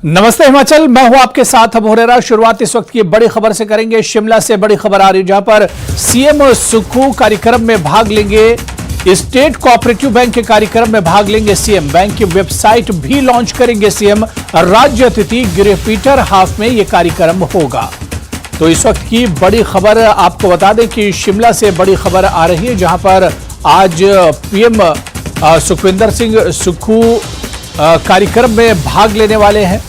नमस्ते हिमाचल, मैं हूं आपके साथ अब हुरेरा। शुरुआत इस वक्त की बड़ी खबर से करेंगे। शिमला से बड़ी खबर आ रही है, जहां पर सीएम सुक्खू कार्यक्रम में भाग लेंगे। स्टेट कोऑपरेटिव बैंक के कार्यक्रम में भाग लेंगे सीएम। बैंक की वेबसाइट भी लॉन्च करेंगे सीएम। राज्य अतिथि गृह पीटर हाफ में यह कार्यक्रम होगा। तो इस वक्त की बड़ी खबर आपको बता दें कि शिमला से बड़ी खबर आ रही है, जहां पर आज पीएम सुखविंदर सिंह सुक्खू कार्यक्रम में भाग लेने वाले हैं।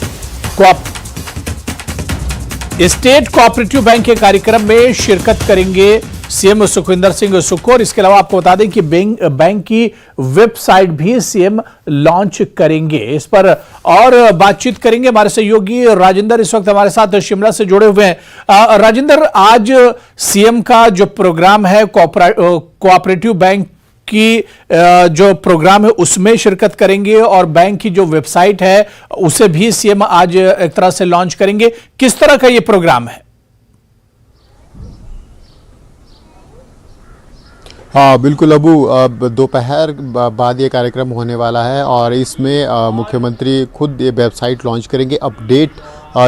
स्टेट कोऑपरेटिव बैंक के कार्यक्रम में शिरकत करेंगे सीएम सुखविंदर सिंह सुक्खू। और इसके अलावा आपको बता दें कि बैंक की वेबसाइट भी सीएम लॉन्च करेंगे। इस पर और बातचीत करेंगे। हमारे सहयोगी राजेंद्र इस वक्त हमारे साथ शिमला से जुड़े हुए हैं। राजेंद्र, आज सीएम का जो प्रोग्राम है कोऑपरेटिव बैंक की जो प्रोग्राम है उसमें शिरकत करेंगे और बैंक की जो वेबसाइट है उसे भी सीएम आज एक तरह से लॉन्च करेंगे। किस तरह का ये प्रोग्राम है? हाँ बिल्कुल अबू, दोपहर बाद ये कार्यक्रम होने वाला है और इसमें मुख्यमंत्री खुद ये वेबसाइट लॉन्च करेंगे। अपडेट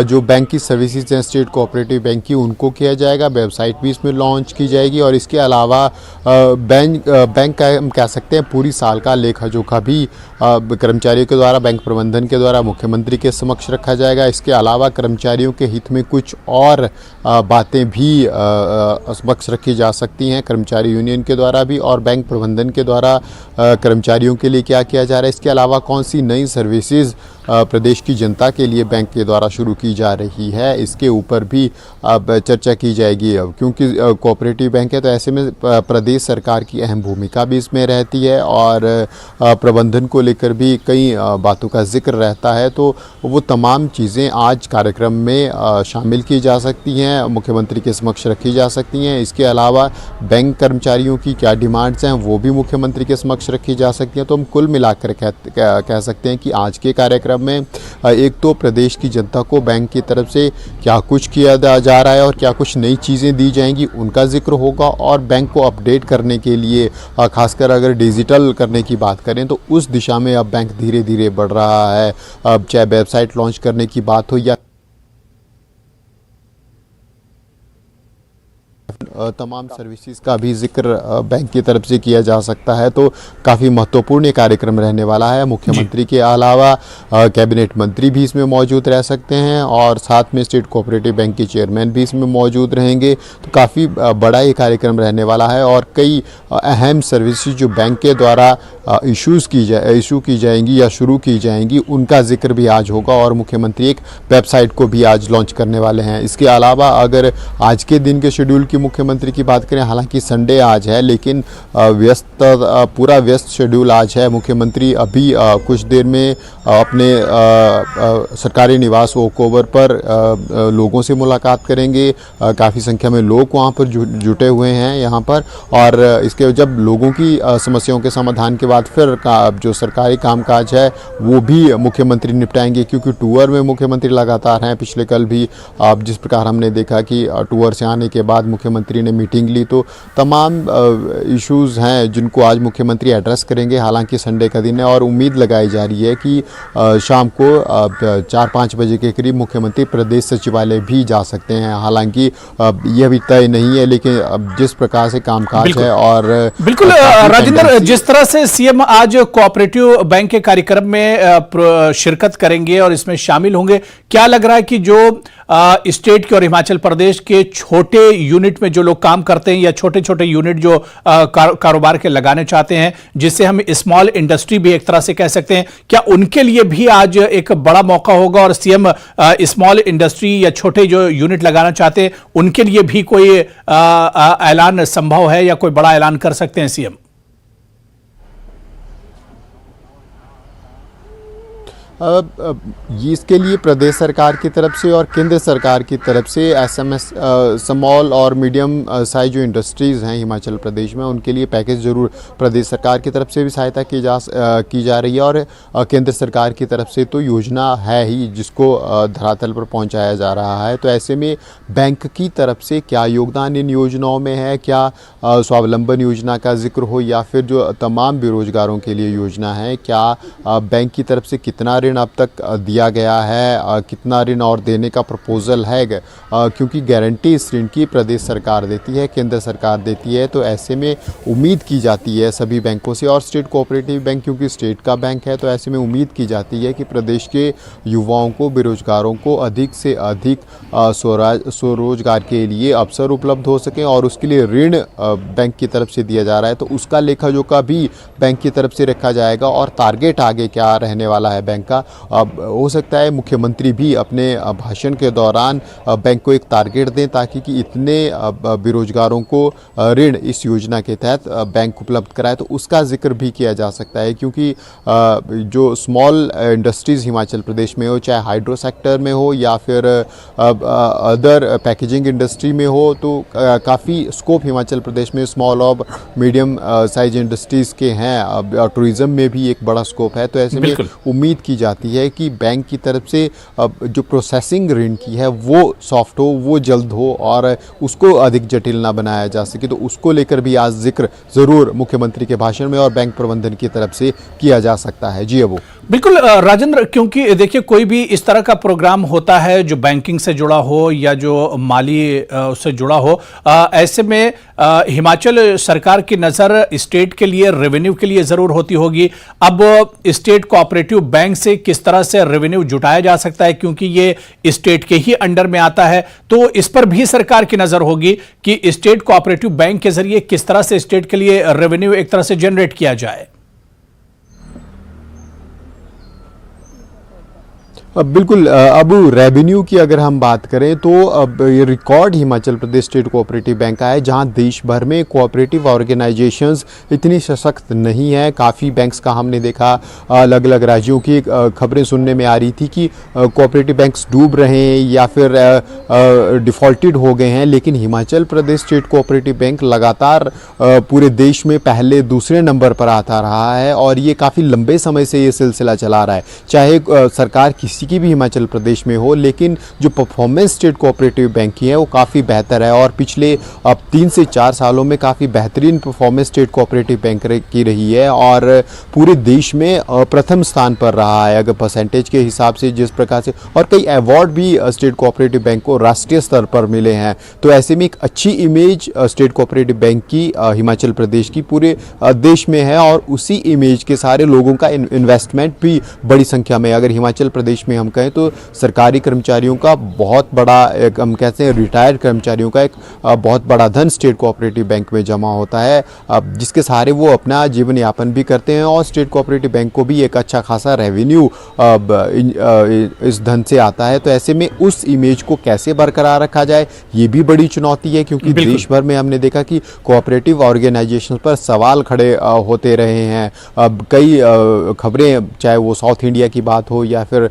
जो बैंक की सर्विसेज हैं स्टेट कोऑपरेटिव बैंक की, उनको किया जाएगा। वेबसाइट भी इसमें लॉन्च की जाएगी और इसके अलावा बैंक का हम कह सकते हैं पूरी साल का लेखा जोखा भी कर्मचारियों के द्वारा, बैंक प्रबंधन के द्वारा मुख्यमंत्री के समक्ष रखा जाएगा। इसके अलावा कर्मचारियों के हित में कुछ और बातें भी समक्ष रखी जा सकती हैं कर्मचारी यूनियन के द्वारा भी, और बैंक प्रबंधन के द्वारा कर्मचारियों के लिए क्या किया जा रहा है। इसके अलावा कौन सी नई सर्विसेज प्रदेश की जनता के लिए बैंक के द्वारा शुरू की जा रही है, इसके ऊपर भी अब चर्चा की जाएगी। अब क्योंकि कोऑपरेटिव बैंक है तो ऐसे में प्रदेश सरकार की अहम भूमिका भी इसमें रहती है और प्रबंधन को लेकर भी कई बातों का जिक्र रहता है। तो वो तमाम चीज़ें आज कार्यक्रम में शामिल की जा सकती हैं, मुख्यमंत्री के समक्ष रखी जा सकती हैं। इसके अलावा बैंक कर्मचारियों की क्या डिमांड्स हैं वो भी मुख्यमंत्री के समक्ष रखी जा सकती हैं। तो हम कुल मिलाकर कह सकते हैं कि आज के कार्यक्रम में एक तो प्रदेश की जनता को बैंक की तरफ से क्या कुछ किया जा रहा है और क्या कुछ नई चीज़ें दी जाएंगी उनका जिक्र होगा, और बैंक को अपडेट करने के लिए खासकर अगर डिजिटल करने की बात करें तो उस दिशा में अब बैंक धीरे धीरे बढ़ रहा है। अब चाहे वेबसाइट लॉन्च करने की बात हो या तमाम सर्विसेज का भी जिक्र बैंक की तरफ से किया जा सकता है। तो काफ़ी महत्वपूर्ण ये कार्यक्रम रहने वाला है। मुख्यमंत्री के अलावा कैबिनेट मंत्री भी इसमें मौजूद रह सकते हैं और साथ में स्टेट कोऑपरेटिव बैंक के चेयरमैन भी इसमें मौजूद रहेंगे। तो काफ़ी बड़ा ये कार्यक्रम रहने वाला है और कई अहम सर्विसेज जो बैंक के द्वारा इशू की जाएंगी या शुरू की जाएंगी उनका जिक्र भी आज होगा और मुख्यमंत्री एक वेबसाइट को भी आज लॉन्च करने वाले हैं। इसके अलावा अगर आज के दिन के शेड्यूल की मुख्यमंत्री की बात करें, हालांकि संडे आज है लेकिन पूरा व्यस्त शेड्यूल आज है। मुख्यमंत्री अभी कुछ देर में अपने सरकारी निवास ओक ओवर पर लोगों से मुलाकात करेंगे। काफ़ी संख्या में लोग वहां पर जुटे हुए हैं यहाँ पर, और इसके जब लोगों की समस्याओं के समाधान के बाद फिर जो सरकारी कामकाज है वो भी मुख्यमंत्री निपटाएंगे, क्योंकि टूर में मुख्यमंत्री लगातार हैं। पिछले कल भी जिस प्रकार हमने देखा कि टूर से आने के बाद मुख्यमंत्री ने मीटिंग ली, तो तमाम इश्यूज़ हैं जिनको आज मुख्यमंत्री एड्रेस करेंगे। हालांकि संडे का दिन है और उम्मीद लगाई जा रही है कि शाम को 4-5 बजे के करीब मुख्यमंत्री प्रदेश सचिवालय भी जा सकते हैं। हालांकि यह भी तय नहीं है, लेकिन जिस प्रकार से कामकाज है और बिल्कुल राजेंद्र, जिस तरह से सीएम आज कोऑपरेटिव बैंक के कार्यक्रम में शिरकत करेंगे और इसमें शामिल होंगे, क्या लग रहा है कि जो स्टेट के और हिमाचल प्रदेश के छोटे यूनिट में जो लोग काम करते हैं या छोटे छोटे यूनिट जो कारोबार के लगाने चाहते हैं, जिससे हम स्मॉल इंडस्ट्री भी एक तरह से कह सकते हैं, क्या उनके लिए भी आज एक बड़ा मौका होगा और सीएम स्मॉल इंडस्ट्री या छोटे जो यूनिट लगाना चाहते हैं उनके लिए भी कोई ऐलान संभव है या कोई बड़ा ऐलान कर सकते हैं सीएम? इसके लिए प्रदेश सरकार की तरफ से और केंद्र सरकार की तरफ से एसएमएस स्मॉल और मीडियम साइज जो इंडस्ट्रीज़ हैं हिमाचल प्रदेश में, उनके लिए पैकेज ज़रूर प्रदेश सरकार की तरफ से भी सहायता की जा रही है और केंद्र सरकार की तरफ से तो योजना है ही जिसको धरातल पर पहुंचाया जा रहा है। तो ऐसे में बैंक की तरफ से क्या योगदान इन योजनाओं में है, क्या स्वावलंबन योजना का जिक्र हो या फिर जो तमाम बेरोजगारों के लिए योजना है, क्या बैंक की तरफ से कितना ऋण अब तक दिया गया है, कितना ऋण और देने का प्रपोजल है, क्योंकि गारंटी इस ऋण की प्रदेश सरकार देती है, केंद्र सरकार देती है। तो ऐसे में उम्मीद की जाती है सभी बैंकों से, और स्टेट कोऑपरेटिव बैंक क्योंकि स्टेट का बैंक है, तो ऐसे में उम्मीद की जाती है कि प्रदेश के युवाओं को, बेरोजगारों को अधिक से अधिक स्वरोजगार के लिए अवसर उपलब्ध हो सके, और उसके लिए ऋण बैंक की तरफ से दिया जा रहा है। तो उसका लेखा जोखा भी बैंक की तरफ से रखा जाएगा, और टारगेट आगे क्या रहने वाला है बैंक का। अब हो सकता है मुख्यमंत्री भी अपने भाषण के दौरान बैंक को एक टारगेट दें, ताकि कि इतने बेरोजगारों को ऋण इस योजना के तहत बैंक उपलब्ध कराए। तो उसका जिक्र भी किया जा सकता है, क्योंकि जो स्मॉल इंडस्ट्रीज़ हिमाचल प्रदेश में हो, चाहे हाइड्रो सेक्टर में हो या फिर अदर पैकेजिंग इंडस्ट्री में हो, तो काफ़ी स्कोप हिमाचल प्रदेश में स्मॉल और मीडियम साइज इंडस्ट्रीज़ के हैं। टूरिज़्म में भी एक बड़ा स्कोप है। तो ऐसे में उम्मीद की जाती है कि बैंक की तरफ से जो प्रोसेसिंग ऋण की है वो सॉफ्ट हो, वो जल्द हो, और उसको अधिक जटिल ना बनाया जा सके। तो उसको लेकर भी आज जिक्र ज़रूर मुख्यमंत्री के भाषण में और बैंक प्रबंधन की तरफ से किया जा सकता है। जी अबू। बिल्कुल राजेंद्र, क्योंकि देखिए कोई भी इस तरह का प्रोग्राम होता है जो बैंकिंग से जुड़ा हो या जो माली उससे जुड़ा हो, ऐसे में हिमाचल सरकार की नज़र स्टेट के लिए, रेवेन्यू के लिए ज़रूर होती होगी। अब स्टेट कोऑपरेटिव बैंक से किस तरह से रेवेन्यू जुटाया जा सकता है, क्योंकि ये स्टेट के ही अंडर में आता है, तो इस पर भी सरकार की नज़र होगी कि स्टेट कोऑपरेटिव बैंक के जरिए किस तरह से स्टेट के लिए रेवेन्यू एक तरह से जनरेट किया जाए। बिल्कुल अबू, रेवेन्यू की अगर हम बात करें तो अब ये record Himachal Pradesh state cooperative bank का है, जहां देश भर में कोऑपरेटिव ऑर्गेनाइजेशंस इतनी सशक्त नहीं है। काफ़ी बैंक्स का हमने देखा, अलग अलग राज्यों की खबरें सुनने में आ रही थी कि कोऑपरेटिव बैंक्स डूब रहे हैं या फिर डिफ़ॉल्टेड हो गए हैं, लेकिन Himachal Pradesh state cooperative bank लगातार पूरे देश में पहले दूसरे नंबर पर आता रहा है, और ये काफ़ी लंबे समय से ये सिलसिला चला रहा है। चाहे सरकार किसी की भी हिमाचल प्रदेश में हो, लेकिन जो परफॉर्मेंस स्टेट कोऑपरेटिव बैंक की है वो काफ़ी बेहतर है, और पिछले अब 3 से 4 सालों में काफ़ी बेहतरीन परफॉर्मेंस स्टेट कोऑपरेटिव बैंक की रही है, और पूरे देश में प्रथम स्थान पर रहा है अगर परसेंटेज के हिसाब से, जिस प्रकार से, और कई अवार्ड भी स्टेट कोऑपरेटिव बैंक को राष्ट्रीय स्तर पर मिले हैं। तो ऐसे में एक अच्छी इमेज स्टेट कोऑपरेटिव बैंक की हिमाचल प्रदेश की पूरे देश में है, और उसी इमेज के सारे लोगों का इन्वेस्टमेंट भी बड़ी संख्या में, अगर हिमाचल प्रदेश में हम कहें तो सरकारी कर्मचारियों का बहुत बड़ा, एक हम कहते हैं रिटायर्ड कर्मचारियों का एक बहुत बड़ा धन स्टेट कोऑपरेटिव बैंक में जमा होता है, जिसके सहारे वो अपना जीवन यापन भी करते हैं, और स्टेट कोऑपरेटिव बैंक को भी एक अच्छा खासा रेवेन्यू इस धन से आता है। तो ऐसे में उस इमेज को कैसे बरकरार रखा जाए, ये भी बड़ी चुनौती है, क्योंकि देश भर में हमने देखा कि कोऑपरेटिव ऑर्गेनाइजेशन पर सवाल खड़े होते रहे हैं। कई खबरें, चाहे वो साउथ इंडिया की बात हो या फिर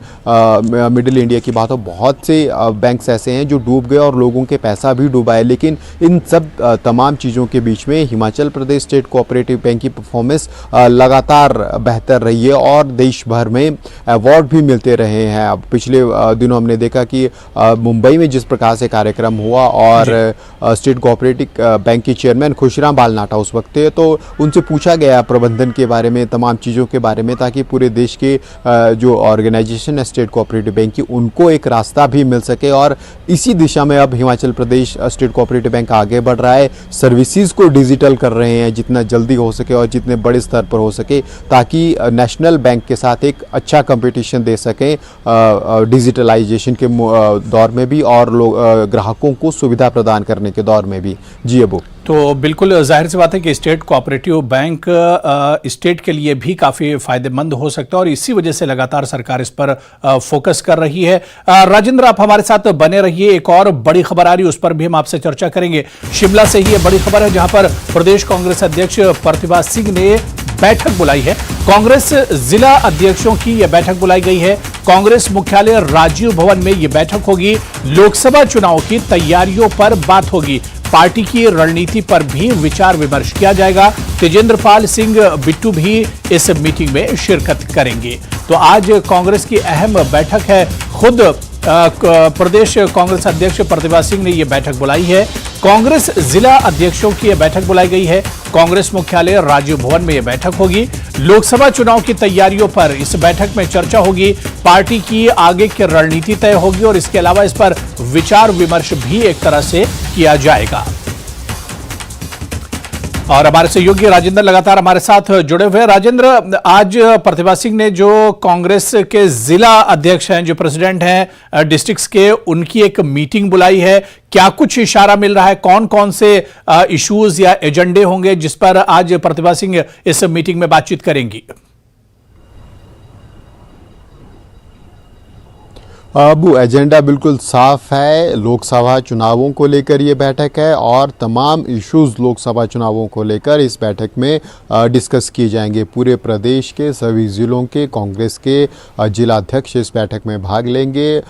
मिडिल इंडिया की बात हो, बहुत से बैंक्स ऐसे हैं जो डूब गए और लोगों के पैसा भी डूबा है। लेकिन इन सब तमाम चीज़ों के बीच में Himachal Pradesh state cooperative bank की परफॉर्मेंस लगातार बेहतर रही है, और देश भर में अवार्ड भी मिलते रहे हैं। अब पिछले दिनों हमने देखा कि मुंबई में जिस प्रकार से कार्यक्रम हुआ, और स्टेट कोऑपरेटिव बैंक के चेयरमैन खुशराम बालनाटा उस वक्त थे, तो उनसे पूछा गया प्रबंधन के बारे में, तमाम चीज़ों के बारे में, ताकि पूरे देश के जो ऑर्गेनाइजेशन है स्टेट कोऑपरेटिव बैंक की, उनको एक रास्ता भी मिल सके। और इसी दिशा में अब Himachal Pradesh state cooperative bank आगे बढ़ रहा है, सर्विसेज को डिजिटल कर रहे हैं जितना जल्दी हो सके और जितने बड़े स्तर पर हो सके, ताकि नेशनल बैंक के साथ एक अच्छा कंपटीशन दे सकें डिजिटलाइजेशन के दौर में भी, और ग्राहकों को सुविधा प्रदान करने के दौर में भी। जी अबू। तो बिल्कुल जाहिर सी बात है कि स्टेट कोऑपरेटिव बैंक स्टेट के लिए भी काफ़ी फायदेमंद हो सकता है, और इसी वजह से लगातार सरकार इस पर फोकस कर रही है। राजेंद्र, आप हमारे साथ बने रहिए, एक और बड़ी खबर आ रही है उस पर भी हम आपसे चर्चा करेंगे। शिमला से ही ये बड़ी खबर है, जहां पर प्रदेश कांग्रेस अध्यक्ष प्रतिभा सिंह ने बैठक बुलाई है। कांग्रेस जिला अध्यक्षों की यह बैठक बुलाई गई है। कांग्रेस मुख्यालय राजीव भवन में यह बैठक होगी। लोकसभा चुनाव की तैयारियों पर बात होगी। पार्टी की रणनीति पर भी विचार विमर्श किया जाएगा। तेजेंद्र पाल सिंह बिट्टू भी इस मीटिंग में शिरकत करेंगे। तो आज कांग्रेस की अहम बैठक है। खुद प्रदेश कांग्रेस अध्यक्ष प्रतिभा सिंह ने यह बैठक बुलाई है। कांग्रेस जिला अध्यक्षों की यह बैठक बुलाई गई है। कांग्रेस मुख्यालय राजीव भवन में यह बैठक होगी। लोकसभा चुनाव की तैयारियों पर इस बैठक में चर्चा होगी। पार्टी की आगे की रणनीति तय होगी और इसके अलावा इस पर विचार विमर्श भी एक तरह से किया जाएगा। और हमारे सहयोगी राजेंद्र लगातार हमारे साथ जुड़े हुए हैं। राजेंद्र, आज प्रतिभा सिंह ने जो कांग्रेस के जिला अध्यक्ष हैं, जो प्रेसिडेंट हैं डिस्ट्रिक्ट्स के, उनकी एक मीटिंग बुलाई है। क्या कुछ इशारा मिल रहा है? कौन कौन से इश्यूज या एजेंडे होंगे जिस पर आज प्रतिभा सिंह इस मीटिंग में बातचीत करेंगी? अब एजेंडा बिल्कुल साफ है। लोकसभा चुनावों को लेकर ये बैठक है और तमाम इश्यूज लोकसभा चुनावों को लेकर इस बैठक में डिस्कस किए जाएंगे। पूरे प्रदेश के सभी जिलों के कांग्रेस के जिला अध्यक्ष इस बैठक में भाग लेंगे।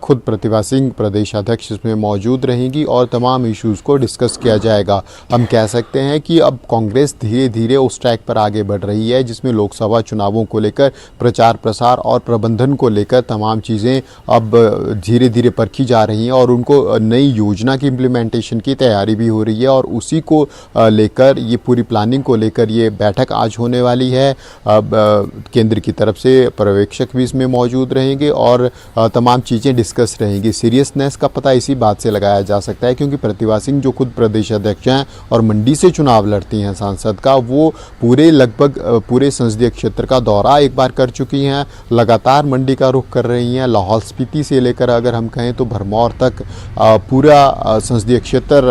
खुद प्रतिभा सिंह प्रदेश अध्यक्ष इसमें मौजूद रहेंगी और तमाम इश्यूज को डिस्कस किया जाएगा। हम कह सकते हैं कि अब कांग्रेस धीरे धीरे उस ट्रैक पर आगे बढ़ रही है जिसमें लोकसभा चुनावों को लेकर प्रचार प्रसार और प्रबंधन को लेकर तमाम चीज़ें अब धीरे धीरे परखी जा रही हैं और उनको नई योजना की इम्प्लीमेंटेशन की तैयारी भी हो रही है और उसी को लेकर ये पूरी प्लानिंग को लेकर ये बैठक आज होने वाली है। अब केंद्र की तरफ से पर्यवेक्षक भी इसमें मौजूद रहेंगे और तमाम चीज़ें डिस्कस रहेंगी। सीरियसनेस का पता इसी बात से लगाया जा सकता है क्योंकि प्रतिभा सिंह जो खुद प्रदेश अध्यक्ष हैं और मंडी से चुनाव लड़ती हैं सांसद का, वो लगभग पूरे संसदीय क्षेत्र का दौरा एक बार कर चुकी हैं। लगातार मंडी का रुख कर रही हैं। लाहौल स्पीति से लेकर अगर हम कहें तो भरमौर तक पूरा संसदीय क्षेत्र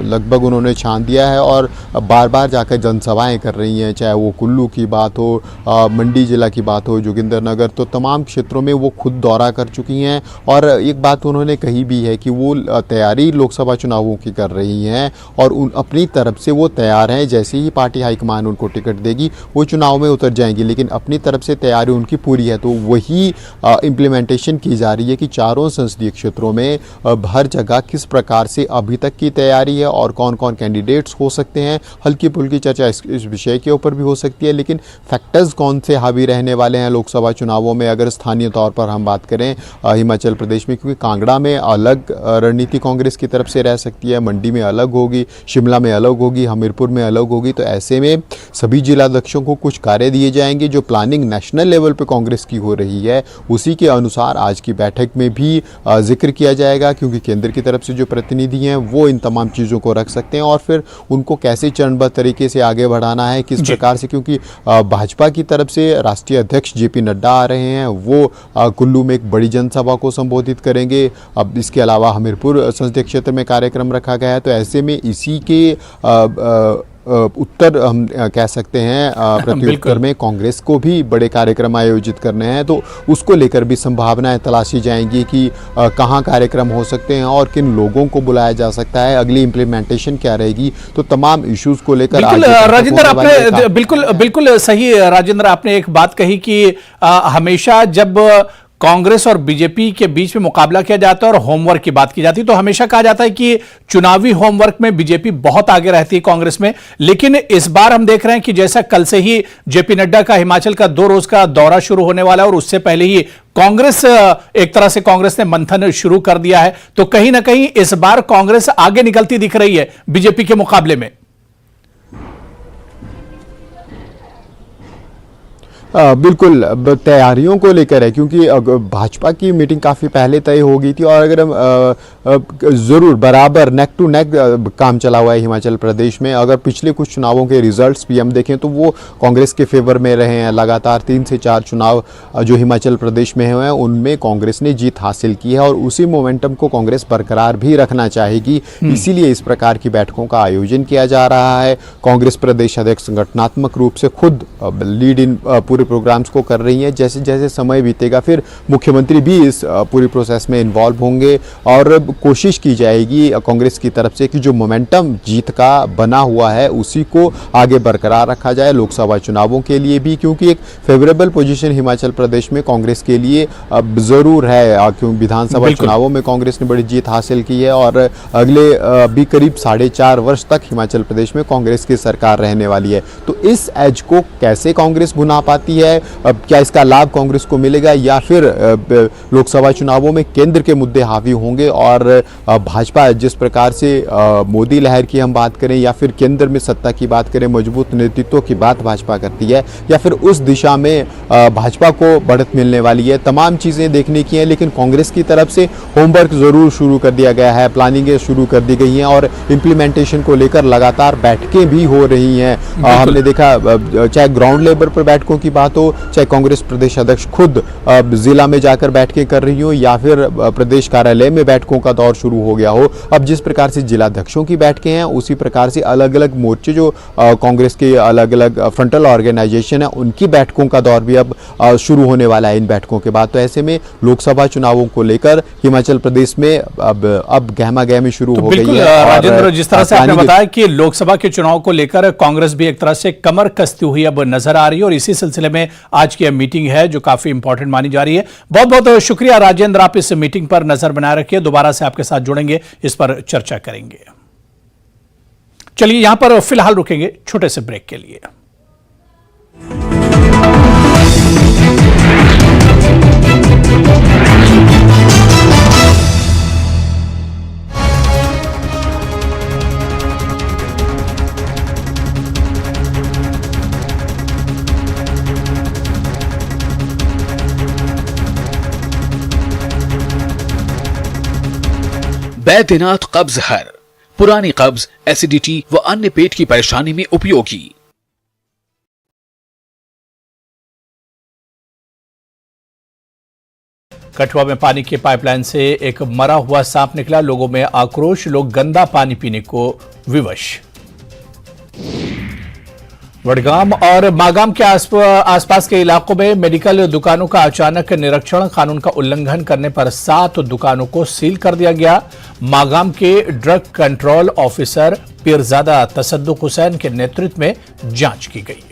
लगभग उन्होंने छान दिया है और बार बार जाकर जनसभाएं कर रही हैं, चाहे वो कुल्लू की बात हो, मंडी जिला की बात हो, जोगिंदरनगर, तो तमाम क्षेत्रों में वो खुद दौरा कर चुकी हैं। और एक बात उन्होंने कही भी है कि वो तैयारी लोकसभा चुनावों की कर रही हैं और अपनी तरफ से वो तैयार हैं। जैसे ही पार्टी हाईकमान उनको टिकट देगी वो चुनाव में उतर जाएंगी, लेकिन अपनी तरफ से तैयारी उनकी पूरी है। तो वही इम्प्लीमेंटेशन की जा रही है कि चारों संसदीय क्षेत्रों में हर जगह किस प्रकार से अभी तक की तैयारी है और कौन कौन कैंडिडेट्स हो सकते हैं। हल्की फुल्की चर्चा इस विषय के ऊपर भी हो सकती है, लेकिन फैक्टर्स कौन से हावी रहने वाले हैं लोकसभा चुनावों में अगर स्थानीय तौर पर हम बात करें हिमाचल प्रदेश में, क्योंकि कांगड़ा में अलग रणनीति कांग्रेस की तरफ से रह सकती है, मंडी में अलग होगी, शिमला में अलग होगी, हमीरपुर में अलग होगी। तो ऐसे में सभी जिलाध्यक्षों को कुछ कार्य दिए जाएंगे। जो प्लानिंग नेशनल लेवल पर कांग्रेस की हो रही है उसी के अनुसार आज की बैठक में भी जिक्र किया जाएगा, क्योंकि केंद्र की तरफ से जो प्रतिनिधि हैं वो इन तमाम चीज़ों को रख सकते हैं और फिर उनको कैसे चरणबद्ध तरीके से आगे बढ़ाना है, किस प्रकार से, क्योंकि भाजपा की तरफ से राष्ट्रीय अध्यक्ष जेपी नड्डा आ रहे हैं, वो कुल्लू में एक बड़ी जनसभा को संबोधित करेंगे। अब इसके अलावा हमीरपुर संसदीय क्षेत्र में कार्यक्रम रखा गया है। तो ऐसे में इसी के उत्तर हम कह सकते हैं प्रत्युत्तर में कांग्रेस को भी बड़े कार्यक्रम आयोजित करने हैं, तो उसको लेकर भी संभावनाएं तलाशी जाएंगी कि कहां कार्यक्रम हो सकते हैं और किन लोगों को बुलाया जा सकता है, अगली इम्प्लीमेंटेशन क्या रहेगी। तो तमाम इश्यूज को लेकर राजेंद्र आपने बिल्कुल सही राजेंद्र आपने एक बात कही कि हमेशा जब कांग्रेस और बीजेपी के बीच में मुकाबला किया जाता है और होमवर्क की बात की जाती है तो हमेशा कहा जाता है कि चुनावी होमवर्क में बीजेपी बहुत आगे रहती है कांग्रेस में। लेकिन इस बार हम देख रहे हैं कि जैसा कल से ही जेपी नड्डा का हिमाचल का 2 रोज का दौरा शुरू होने वाला है और उससे पहले ही कांग्रेस एक तरह से कांग्रेस ने मंथन शुरू कर दिया है। तो कहीं ना कहीं इस बार कांग्रेस आगे निकलती दिख रही है बीजेपी के मुकाबले में। बिल्कुल तैयारियों को लेकर है, क्योंकि भाजपा की मीटिंग काफ़ी पहले तय हो गई थी और अगर हम ज़रूर बराबर नेक टू नेक काम चला हुआ है हिमाचल प्रदेश में। अगर पिछले कुछ चुनावों के रिजल्ट्स भी हम देखें तो वो कांग्रेस के फेवर में रहे हैं। लगातार 3 से 4 चुनाव जो हिमाचल प्रदेश में हुए हैं उनमें कांग्रेस ने जीत हासिल की है और उसी मोमेंटम को कांग्रेस बरकरार भी रखना चाहेगी। इसीलिए इस प्रकार की बैठकों का आयोजन किया जा रहा है। कांग्रेस प्रदेश अध्यक्ष संगठनात्मक रूप से खुद लीड इन प्रोग्राम्स को कर रही हैं। जैसे जैसे समय बीतेगा फिर मुख्यमंत्री भी इस पूरी प्रोसेस में इन्वॉल्व होंगे और कोशिश की जाएगी कांग्रेस की तरफ से कि जो मोमेंटम जीत का बना हुआ है उसी को आगे बरकरार रखा जाए लोकसभा चुनावों के लिए भी, क्योंकि एक फेवरेबल पोजीशन हिमाचल प्रदेश में कांग्रेस के लिए ज़रूर है, क्योंकि विधानसभा चुनावों में कांग्रेस ने बड़ी जीत हासिल की है और अगले भी करीब 4.5 वर्ष तक हिमाचल प्रदेश में कांग्रेस की सरकार रहने वाली है। तो इस एज को कैसे कांग्रेस भुना पाती सकती है? क्या इसका लाभ कांग्रेस को मिलेगा या फिर लोकसभा चुनावों में केंद्र के मुद्दे हावी होंगे और भाजपा जिस प्रकार से मोदी लहर की हम बात करें या फिर केंद्र में सत्ता की बात करें, मजबूत नेतृत्व की बात भाजपा करती है, या फिर उस दिशा में भाजपा को बढ़त मिलने वाली है? तमाम चीजें देखने की हैं, लेकिन कांग्रेस की तरफ से होमवर्क जरूर शुरू कर दिया गया है, प्लानिंगें शुरू कर दी गई हैं और इंप्लीमेंटेशन को लेकर लगातार बैठकें भी हो रही हैं। हमने देखा चाहे ग्राउंड लेवल पर बैठकों की बात हो, चाहे कांग्रेस प्रदेश अध्यक्ष खुद जिला में जाकर बैठकें कर रही हो या फिर प्रदेश कार्यालय में बैठकों का दौर शुरू हो गया हो। अब जिस प्रकार से जिलाध्यक्षों की बैठकें हैं, उसी प्रकार से अलग अलग मोर्चे जो कांग्रेस के अलग अलग फ्रंटल ऑर्गेनाइजेशन है, उनकी बैठकों का दौर भी अब शुरू होने वाला है इन बैठकों के बाद। तो ऐसे में लोकसभा चुनावों को लेकर हिमाचल प्रदेश में अब गहमा गहमी शुरू हो गई है। राजेंद्र, जिस तरह से आपने बताया कि लोकसभा के चुनाव को लेकर कांग्रेस भी एक तरह से कमर कसती हुई अब नजर आ रही है और इसी सिलसिले में आज की मीटिंग है जो काफी इंपॉर्टेंट मानी जा रही है। बहुत बहुत शुक्रिया राजेंद्र, आप इस मीटिंग पर नजर बनाए रखिए, दोबारा से आपके साथ जुड़ेंगे, इस पर चर्चा करेंगे। चलिए यहां पर फिलहाल रुकेंगे छोटे से ब्रेक के लिए। बैद्यनाथ कब्ज हर, पुरानी कब्ज, एसिडिटी व अन्य पेट की परेशानी में उपयोगी। कठुआ में पानी की पाइपलाइन से एक मरा हुआ सांप निकला, लोगों में आक्रोश, लोग गंदा पानी पीने को विवश। वडगाम और मागाम के आसपास के इलाकों में मेडिकल दुकानों का अचानक निरीक्षण, कानून का उल्लंघन करने पर 7 दुकानों को सील कर दिया गया। मागाम के drug control officer Pirzada Tasadduq Hussain के नेतृत्व में जांच की गई।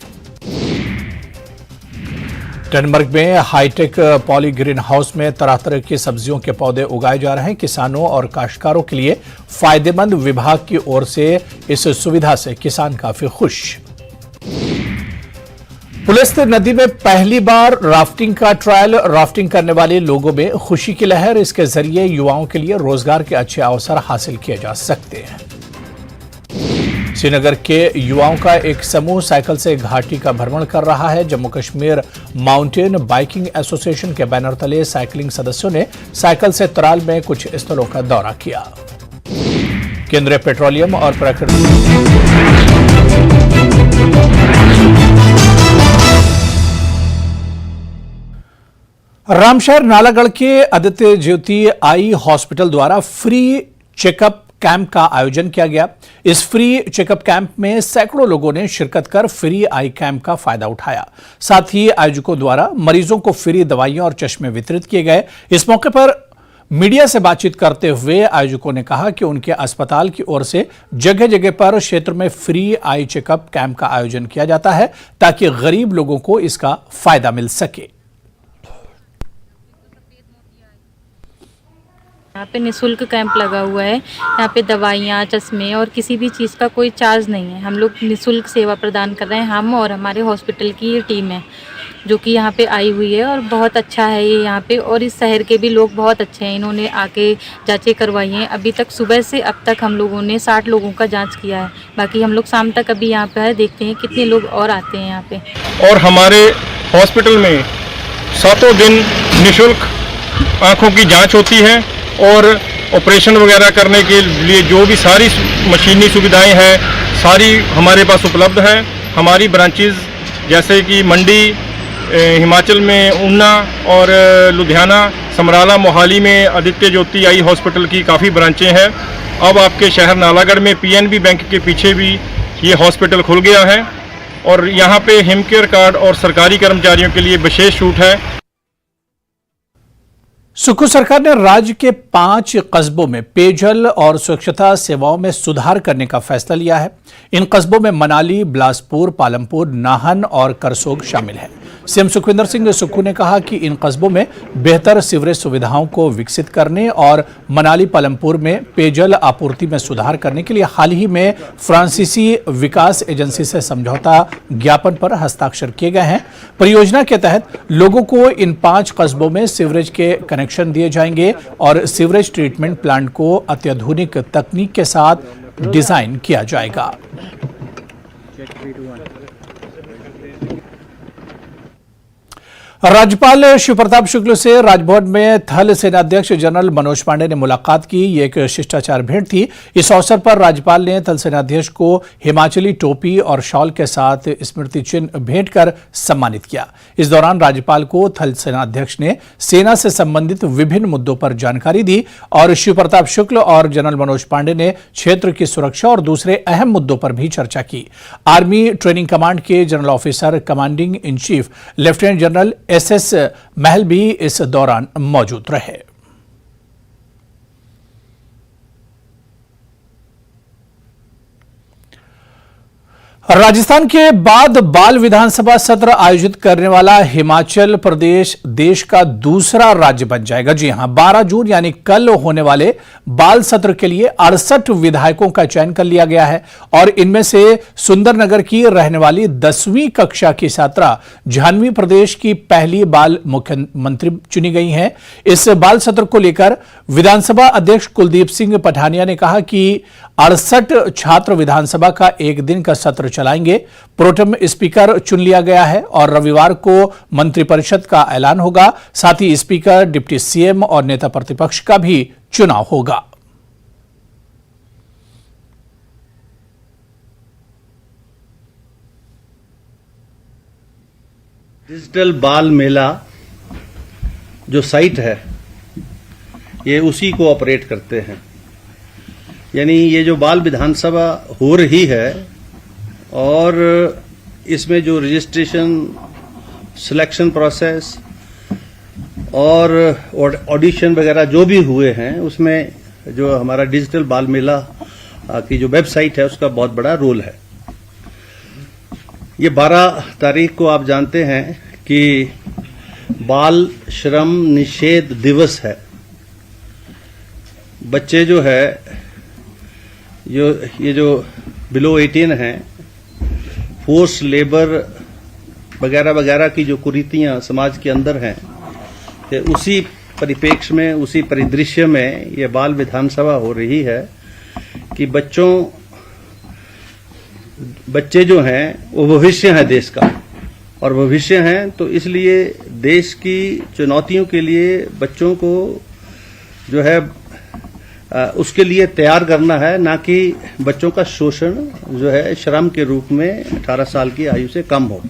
टनबर्ग में हाईटेक पॉली ग्रीन हाउस में तरह तरह की सब्जियों के पौधे उगाए जा रहे हैं। किसानों और काश्तकारों के लिए फायदेमंद, विभाग की ओर से इस सुविधा से किसान काफी खुश। पुलिस नदी में पहली बार राफ्टिंग का ट्रायल, राफ्टिंग करने वाले लोगों में खुशी की लहर। इसके जरिए युवाओं के लिए रोजगार के अच्छे अवसर हासिल किए जा सकते हैं। श्रीनगर के युवाओं का एक समूह साइकिल से घाटी का भ्रमण कर रहा है। Jammu Kashmir mountain biking association के बैनर तले साइकिलिंग सदस्यों ने साइकिल से तराल में कुछ स्थलों का दौरा किया। केंद्रीय पेट्रोलियम और प्राकृतिक रामशहर नालागढ़ के आदित्य ज्योति आई हॉस्पिटल द्वारा फ्री चेकअप कैंप का आयोजन किया गया। इस फ्री चेकअप कैंप में सैकड़ों लोगों ने शिरकत कर फ्री आई कैंप का फायदा उठाया। साथ ही आयोजकों द्वारा मरीजों को फ्री दवाइयां और चश्मे वितरित किए गए। इस मौके पर मीडिया से बातचीत करते हुए आयोजकों ने कहा कि उनके अस्पताल की ओर से जगह जगह पर क्षेत्र में फ्री आई चेकअप कैंप का आयोजन किया जाता है ताकि गरीब लोगों को इसका फायदा मिल सके। यहाँ पे निःशुल्क कैंप लगा हुआ है। यहाँ पे दवाइयाँ, चश्मे और किसी भी चीज़ का कोई चार्ज नहीं है। हम लोग निःशुल्क सेवा प्रदान कर रहे हैं, हम और हमारे हॉस्पिटल की ये टीम है जो कि यहाँ पे आई हुई है और बहुत अच्छा है ये यहाँ पे। और इस शहर के भी लोग बहुत अच्छे हैं, इन्होंने आके जांचें करवाई हैं। अभी तक सुबह से अब तक हम लोगों ने 60 लोगों का जांच किया है। बाकी हम लोग शाम तक अभी यहाँ पे है, देखते हैं कितने लोग और आते हैं यहाँ पे। और हमारे हॉस्पिटल में 7 दिन निःशुल्क आँखों की जाँच होती है और ऑपरेशन वगैरह करने के लिए जो भी सारी मशीनी सुविधाएं हैं सारी हमारे पास उपलब्ध हैं। हमारी ब्रांचेस जैसे कि मंडी, हिमाचल में ऊना और लुधियाना, समराला, मोहाली में आदित्य ज्योति आई हॉस्पिटल की काफ़ी ब्रांचें हैं। अब आपके शहर नालागढ़ में पीएनबी बैंक के पीछे भी ये हॉस्पिटल खुल गया है और यहाँ पे हिमकेयर कार्ड और सरकारी कर्मचारियों के लिए विशेष छूट है। सुक्खू सरकार ने राज्य के 5 कस्बों में पेयजल और स्वच्छता सेवाओं में सुधार करने का फैसला लिया है। इन कस्बों में मनाली, बिलासपुर, पालमपुर, नाहन और करसोग शामिल है। सीएम सुखविंदर सिंह सुक्खू ने कहा कि इन कस्बों में बेहतर सीवरेज सुविधाओं को विकसित करने और मनाली पालमपुर में पेयजल आपूर्ति में सुधार करने के लिए हाल ही में फ्रांसीसी विकास एजेंसी से समझौता ज्ञापन पर हस्ताक्षर किए गए हैं। परियोजना के तहत लोगों को इन 5 कस्बों में सीवरेज के कनेक्शन दिए जाएंगे और सीवरेज ट्रीटमेंट प्लांट को अत्याधुनिक तकनीक के साथ डिजाइन किया जाएगा। राज्यपाल शिव प्रताप शुक्ल से राजभवन में थल सेनाध्यक्ष जनरल मनोज पांडे ने मुलाकात की। ये एक शिष्टाचार भेंट थी। इस अवसर पर राज्यपाल ने थल सेनाध्यक्ष को हिमाचली टोपी और शॉल के साथ स्मृति चिन्ह भेंट कर सम्मानित किया। इस दौरान राज्यपाल को थल सेनाध्यक्ष ने सेना से संबंधित विभिन्न मुद्दों पर जानकारी दी और शिव प्रताप शुक्ल और जनरल मनोज पांडे ने क्षेत्र की सुरक्षा और दूसरे अहम मुद्दों पर भी चर्चा की। आर्मी ट्रेनिंग कमांड के general officer commanding in chief lieutenant general SS महल भी इस दौरान मौजूद रहे। राजस्थान के बाद बाल विधानसभा सत्र आयोजित करने वाला हिमाचल प्रदेश देश का दूसरा राज्य बन जाएगा। जी हां, 12 जून यानी कल होने वाले बाल सत्र के लिए 68 विधायकों का चयन कर लिया गया है और इनमें से सुंदरनगर की रहने वाली 10वीं कक्षा की छात्रा जाह्नवी प्रदेश की पहली बाल मुख्यमंत्री चुनी गई हैं। इस बाल सत्र को लेकर विधानसभा अध्यक्ष कुलदीप सिंह पठानिया ने कहा कि 68 छात्र विधानसभा का एक दिन का सत्र चलाएंगे। प्रोटेम स्पीकर चुन लिया गया है और रविवार को मंत्रिपरिषद का ऐलान होगा। साथ ही स्पीकर, डिप्टी सीएम और नेता प्रतिपक्ष का भी चुनाव होगा। डिजिटल बाल मेला जो साइट है ये उसी को ऑपरेट करते हैं। यानी ये जो बाल विधानसभा हो रही है और इसमें जो रजिस्ट्रेशन, सिलेक्शन प्रोसेस और ऑडिशन वगैरह जो भी हुए हैं उसमें जो हमारा डिजिटल बाल मेला की जो वेबसाइट है उसका बहुत बड़ा रोल है। ये 12 तारीख को आप जानते हैं कि बाल श्रम निषेध दिवस है। बच्चे जो है ये जो बिलो 18 हैं, फोर्स लेबर वगैरह वगैरह की जो कुरीतियां समाज के अंदर हैं, तो उसी परिप्रेक्ष्य में, उसी परिदृश्य में ये बाल विधानसभा हो रही है कि बच्चे जो हैं वो भविष्य है देश का और भविष्य हैं, तो इसलिए देश की चुनौतियों के लिए बच्चों को जो है उसके लिए तैयार करना है, ना कि बच्चों का शोषण जो है श्रम के रूप में 18 साल की आयु से कम हो।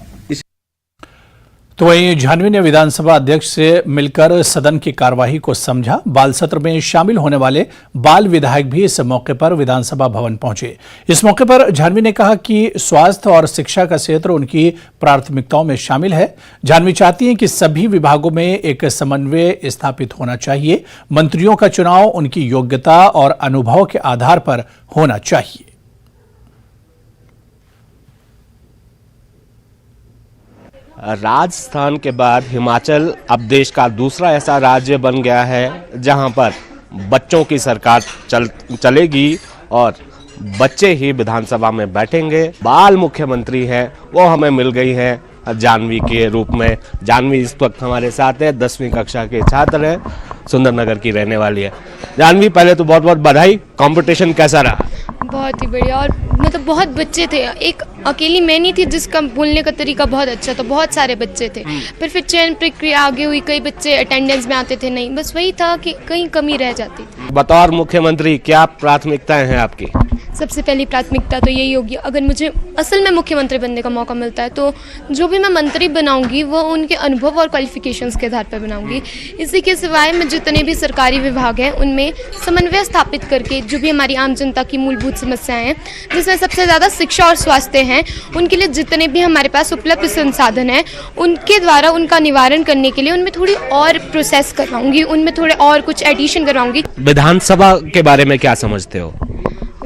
तो वहीं जाह्नवी ने विधानसभा अध्यक्ष से मिलकर सदन की कार्यवाही को समझा। बाल सत्र में शामिल होने वाले बाल विधायक भी इस मौके पर विधानसभा भवन पहुंचे। इस मौके पर जाह्नवी ने कहा कि स्वास्थ्य और शिक्षा का क्षेत्र उनकी प्राथमिकताओं में शामिल है। जाह्नवी चाहती हैं कि सभी विभागों में एक समन्वय स्थापित होना चाहिए। मंत्रियों का चुनाव उनकी योग्यता और अनुभव के आधार पर होना चाहिए। राजस्थान के बाद हिमाचल अब देश का दूसरा ऐसा राज्य बन गया है जहां पर बच्चों की सरकार चलेगी और बच्चे ही विधानसभा में बैठेंगे। बाल मुख्यमंत्री हैं वो हमें मिल गई हैं जाह्नवी के रूप में। जाह्नवी इस वक्त हमारे साथ है, 10वीं कक्षा के छात्र है, सुंदरनगर की रहने वाली है। जाह्नवी, पहले तो बहुत बहुत बधाई। कंपटीशन कैसा रहा? बहुत ही बढ़िया, और मतलब बहुत बच्चे थे, एक अकेली मैं नहीं थी जिसका बोलने का तरीका बहुत अच्छा था, बहुत सारे बच्चे थे। पर फिर चयन प्रक्रिया आगे हुई, कई बच्चे अटेंडेंस में आते थे नहीं, बस वही था कि कहीं कमी रह जाती थी। बतौर मुख्यमंत्री क्या प्राथमिकताएं हैं आपकी? सबसे पहली प्राथमिकता तो यही होगी, अगर मुझे असल में मुख्यमंत्री बनने का मौका मिलता है तो जो भी मैं मंत्री बनाऊंगी वो उनके अनुभव और क्वालिफिकेशंस के आधार पर बनाऊंगी। इसी के सिवाय मैं जितने भी सरकारी विभाग हैं उनमें समन्वय स्थापित करके जो भी हमारी आम जनता की मूलभूत समस्याएं हैं, जिसमें सबसे ज़्यादा शिक्षा और स्वास्थ्य हैं, उनके लिए जितने भी हमारे पास उपलब्ध संसाधन हैं उनके द्वारा उनका निवारण करने के लिए उनमें थोड़ी और प्रोसेस करवाऊंगी, उनमें थोड़े और कुछ एडिशन करवाऊंगी। विधानसभा के बारे में क्या समझते हो?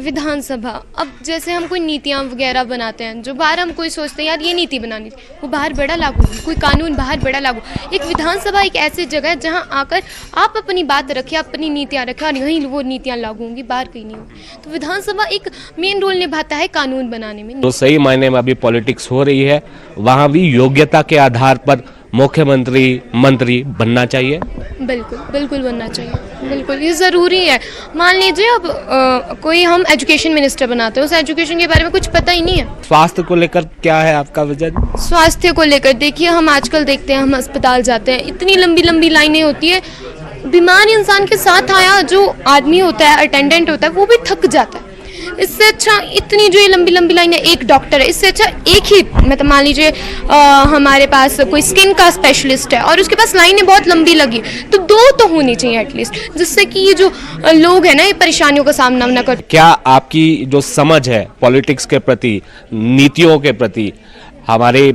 विधानसभा, अब जैसे हम कोई नीतियाँ वगैरह बनाते हैं, जो बाहर हम कोई सोचते हैं यार ये नीति बनानी थी, वो बाहर बड़ा लागू होगी, कोई कानून बाहर बड़ा लागू। एक विधानसभा एक ऐसी जगह है जहाँ आकर आप अपनी बात रखें, अपनी नीतियाँ रखें और यहीं वो नीतियाँ लागू होंगी, बाहर कहीं नहीं होगी। तो विधानसभा एक मेन रोल निभाता है कानून बनाने में। तो सही मायने में अभी पॉलिटिक्स हो रही है, वहाँ भी योग्यता के आधार पर मुख्यमंत्री मंत्री बनना चाहिए। बिल्कुल बिल्कुल बनना चाहिए, बिल्कुल ये ज़रूरी है। मान लीजिए अब कोई हम एजुकेशन मिनिस्टर बनाते हैं, उस एजुकेशन के बारे में कुछ पता ही नहीं है। स्वास्थ्य को लेकर क्या है आपका विजन? स्वास्थ्य को लेकर देखिए, हम आजकल देखते हैं, हम अस्पताल जाते हैं, इतनी लंबी लंबी लाइनें होती है, बीमार इंसान के साथ आया जो आदमी होता है, अटेंडेंट होता है, वो भी थक जाता है। इससे अच्छा इतनी जो ये लंबी लंबी लाइन है, एक डॉक्टर है, इससे अच्छा एक ही, मतलब मान लीजिए हमारे पास कोई स्किन का स्पेशलिस्ट है और उसके पास लाइनें बहुत लंबी लगी, तो दो तो होनी चाहिए एटलीस्ट, जिससे कि ये जो लोग हैं ना, ये परेशानियों का सामना न कर। क्या आपकी जो समझ है पॉलिटिक्स के प्रति, नीतियों के प्रति, हमारे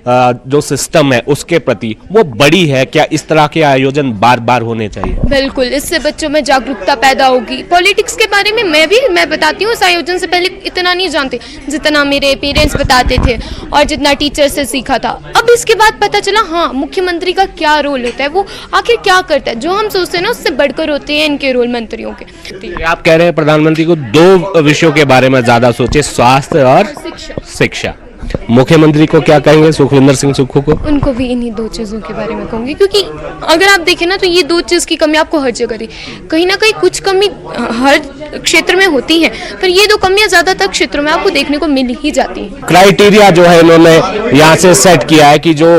जो सिस्टम है उसके प्रति, वो बड़ी है? क्या इस तरह के आयोजन बार बार होने चाहिए? बिल्कुल, इससे बच्चों में जागरूकता पैदा होगी। पॉलिटिक्स के बारे में मैं बताती हूँ, इस आयोजन से पहले इतना नहीं जानते जितना मेरे पेरेंट्स बताते थे और जितना टीचर से सीखा था। अब इसके बाद पता चला हाँ, मुख्यमंत्री का क्या रोल होता है, वो आखिर क्या करता है। जो हम सोचते हैं ना, उससे बढ़कर होते हैं इनके रोल मंत्रियों के। आप कह रहे हैं प्रधानमंत्री को दो विषयों के बारे में ज्यादा सोचे, स्वास्थ्य और शिक्षा। मुख्यमंत्री को क्या कहेंगे, सुखविंदर सिंह सुक्खू को? उनको भी इन्हीं दो चीज़ों के बारे में कहूँगी, क्योंकि अगर आप देखें ना, तो ये दो चीज़ की कमी आपको हर जगह कहीं ना कहीं कुछ कमी हर क्षेत्र में होती है, पर ये दो कमियां ज़्यादातर क्षेत्रों में आपको देखने को मिल ही जाती हैं। क्राइटेरिया जो है इन्होंने यहाँ से सेट किया है कि जो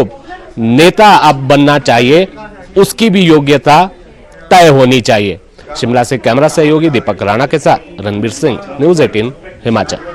नेता अब बनना चाहिए उसकी भी योग्यता तय होनी चाहिए। शिमला से कैमरा सहयोगी दीपक राणा के साथ रणबीर सिंह, न्यूज़ 18 हिमाचल।